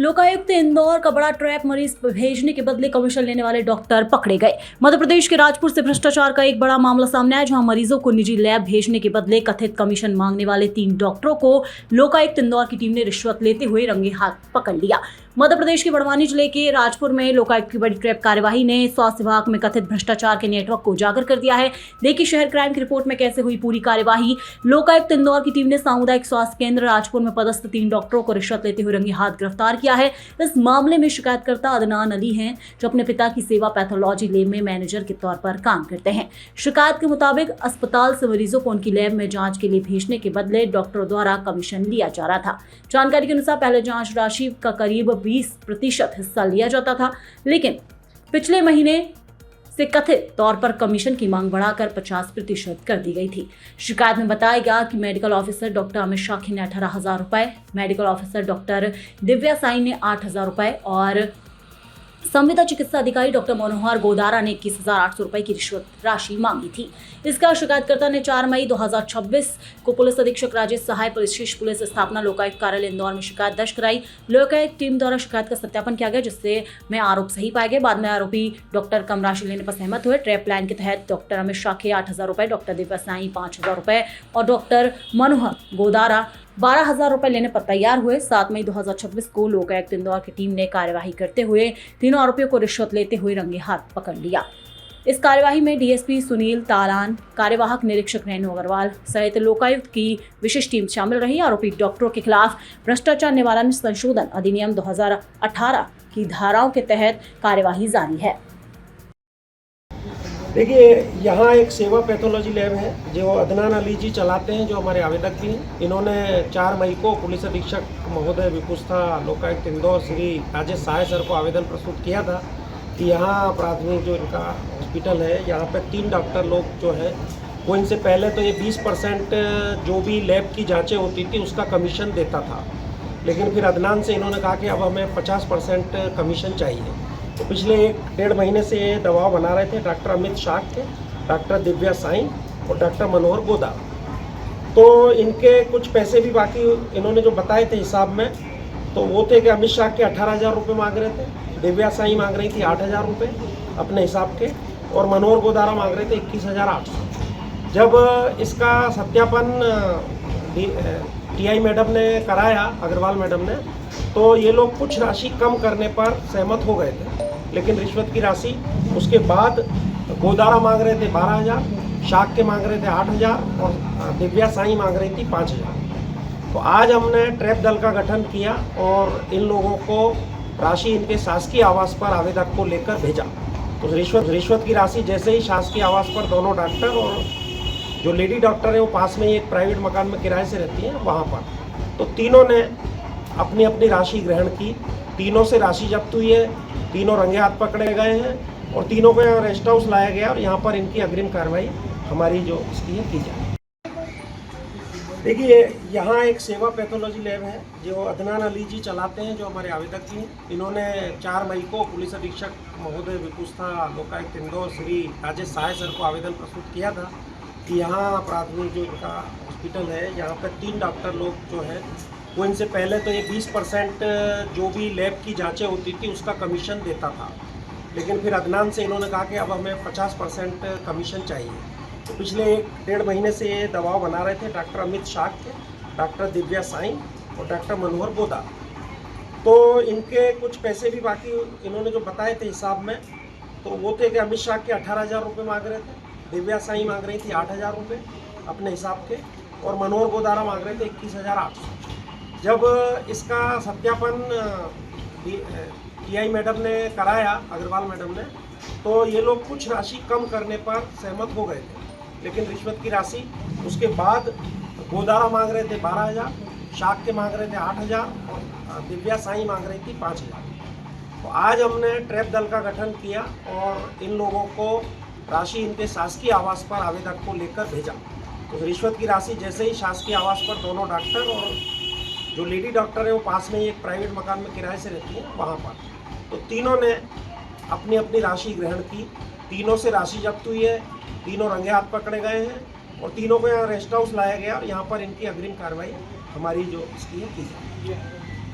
लोकायुक्त इंदौर का बड़ा ट्रैप, मरीज भेजने के बदले कमीशन लेने वाले डॉक्टर पकड़े गए। मध्य प्रदेश के राजपुर से भ्रष्टाचार का एक बड़ा मामला सामने आया, जहां मरीजों को निजी लैब भेजने के बदले कथित कमीशन मांगने वाले 3 डॉक्टरों को लोकायुक्त इंदौर की टीम ने रिश्वत लेते हुए रंगे हाथ पकड़ लिया। मध्य प्रदेश के बड़वानी जिले के राजपुर में लोकायुक्त की बड़ी ट्रैप कार्यवाही ने स्वास्थ्य विभाग में कथित भ्रष्टाचार के नेटवर्क को उजागर कर दिया है। देखिए शहर क्राइम की रिपोर्ट में कैसे हुई पूरी कार्यवाही। लोकायुक्त इंदौर की टीम ने सामुदायिक स्वास्थ्य केंद्र राजपुर में पदस्थ 3 डॉक्टरों को रिश्वत लेते हुए रंगे हाथ गिरफ्तार किया है। इस मामले में शिकायतकर्ता अदनान अली हैं, जो अपने पिता की सेवा पैथोलॉजी लैब में मैनेजर के तौर पर काम करते हैं। शिकायत के मुताबिक अस्पताल से मरीजों को उनकी लैब में जांच के लिए भेजने के बदले डॉक्टरों द्वारा कमीशन लिया जा रहा था। जानकारी के अनुसार पहले जांच राशि का करीब 20% हिस्सा लिया जाता था, लेकिन पिछले महीने से कथित तौर पर कमीशन की मांग बढ़ाकर 50% कर दी गई थी। शिकायत में बताया गया कि मेडिकल ऑफिसर डॉक्टर अमित शाखी ने 18,000 रुपए, medical officer doctor Divya Sai ने 8,000 रुपए और संविदा चिकित्सा अधिकारी डॉक्टर मनोहर गोदारा ने 21,800 रुपए की रिश्वत राशि मांगी थी। इसका शिकायतकर्ता ने 4 मई 2026 को पुलिस अधीक्षक राजेश सहाय, विशेष पुलिस स्थापना लोकायुक्त कार्यालय इंदौर में शिकायत दर्ज कराई। लोकायुक्त टीम द्वारा शिकायत का सत्यापन किया गया, जिससे में आरोप सही पाए गए। बाद में आरोपी डॉक्टर कम राशि लेने पर सहमत हुए। ट्रैप प्लान के तहत डॉक्टर अमित शाखी 8,000 रुपए, डॉक्टर दिव्या साई 5,000 रुपए और डॉक्टर मनोहर गोदारा 12,000 रुपए लेने पर तैयार हुए। 7 मई 2026 को लोकायुक्त इंदौर की टीम ने कार्यवाही करते हुए तीनों आरोपियों को रिश्वत लेते हुए रंगे हाथ पकड़ लिया। इस कार्यवाही में डीएसपी सुनील तालान, कार्यवाहक निरीक्षक रेणु अग्रवाल सहित लोकायुक्त की विशेष टीम शामिल रही। आरोपी डॉक्टरों के खिलाफ भ्रष्टाचार निवारण संशोधन अधिनियम 2018 की धाराओं के तहत कार्यवाही जारी है। देखिए, यहाँ एक सेवा पैथोलॉजी लैब है जो अदनान अली जी चलाते हैं, जो हमारे आवेदक भी हैं। इन्होंने 4 मई को पुलिस अधीक्षक महोदय विपुस्था लोकायुक्त इंदौर श्री राजेश सहाय सर को आवेदन प्रस्तुत किया था कि यहाँ प्राथमिक जो इनका हॉस्पिटल है, यहाँ पे 3 डॉक्टर लोग जो है वो इनसे पहले तो ये 20% जो भी लैब की जाँचें होती थी उसका कमीशन देता था, लेकिन फिर अदनान से इन्होंने कहा कि अब हमें 50% कमीशन चाहिए। तो पिछले 1-1.5 महीने से ये दबाव बना रहे थे डॉक्टर अमित शाखी, डॉक्टर दिव्या साई और डॉक्टर मनोहर गोदारा। तो इनके कुछ पैसे भी बाकी इन्होंने जो बताए थे हिसाब में, तो वो थे कि अमित शाखी 18,000 रुपये मांग रहे थे, दिव्या साई मांग रही थी 8,000 रुपये अपने हिसाब के, और मनोहर गोदारा मांग रहे थे 21,800। जब इसका सत्यापन टीआई मैडम ने कराया, अग्रवाल मैडम ने, तो ये लोग कुछ राशि कम करने पर सहमत हो गए थे, लेकिन रिश्वत की राशि उसके बाद गोदारा मांग रहे थे 12,000, शाख के मांग रहे थे 8,000 और दिव्या साई मांग रही थी 5,000। तो आज हमने ट्रैप दल का गठन किया और इन लोगों को राशि इनके शासकीय आवास पर आवेदक को लेकर भेजा। तो रिश्वत की राशि जैसे ही शासकीय आवास पर दोनों डॉक्टर और जो लेडी डॉक्टर है वो पास में ही एक प्राइवेट मकान में किराए से रहती है वहाँ पर, तो तीनों ने अपनी अपनी राशि ग्रहण की। तीनों से राशि जब्त हुई है, तीनों रंगे हाथ पकड़े गए हैं और तीनों को यहाँ रेस्ट हाउस लाया गया और यहाँ पर इनकी अग्रिम कार्रवाई हमारी जो इसकी है की जाए। देखिए, यहाँ एक सेवा पैथोलॉजी लैब है जो अदनान अली जी चलाते हैं, जो हमारे आवेदक भी हैं। इन्होंने 4 मई को पुलिस अधीक्षक महोदय विपुस्था लोकायुक्त इंदौर श्री राजेश सहाय सर को आवेदन प्रस्तुत किया था कि यहाँ प्राथमिक जो इनका हॉस्पिटल है, यहाँ पर 3 डॉक्टर लोग जो है वो इनसे पहले तो ये 20% जो भी लैब की जांचें होती थी उसका कमीशन देता था, लेकिन फिर अदनान से इन्होंने कहा कि अब हमें 50% कमीशन चाहिए। तो पिछले 1-1.5 महीने से ये दबाव बना रहे थे डॉक्टर अमित शाखी, डॉक्टर दिव्या साई और डॉक्टर मनोहर गोदारा। तो इनके कुछ पैसे भी बाकी इन्होंने जो बताए थे हिसाब में, तो वो थे कि अमित शाखी 18,000 रुपये मांग रहे थे, दिव्या साई मांग रही थी 8,000 रुपये अपने हिसाब के, और मनोहर गोदारा मांग रहे थे 21,800। जब इसका सत्यापन टीआई मैडम ने कराया, अग्रवाल मैडम ने, तो ये लोग कुछ राशि कम करने पर सहमत हो गए थे, लेकिन रिश्वत की राशि उसके बाद गोदारा मांग रहे थे 12,000, शाख के मांग रहे थे 8,000 और दिव्या साई मांग रही थी 5,000। तो आज हमने ट्रैप दल का गठन किया और इन लोगों को राशि इनके शासकीय आवास पर आवेदक को लेकर भेजा। तो रिश्वत की राशि जैसे ही शासकीय आवास पर दोनों डॉक्टर और जो लेडी डॉक्टर है वो पास में ही एक प्राइवेट मकान में किराए से रहती है वहाँ पर, तो तीनों ने अपनी अपनी राशि ग्रहण की। तीनों से राशि जब्त हुई है, तीनों रंगे हाथ पकड़े गए हैं और तीनों को यहाँ रेस्ट हाउस लाया गया और यहाँ पर इनकी अग्रिम कार्रवाई हमारी जो इसकी है की जाए।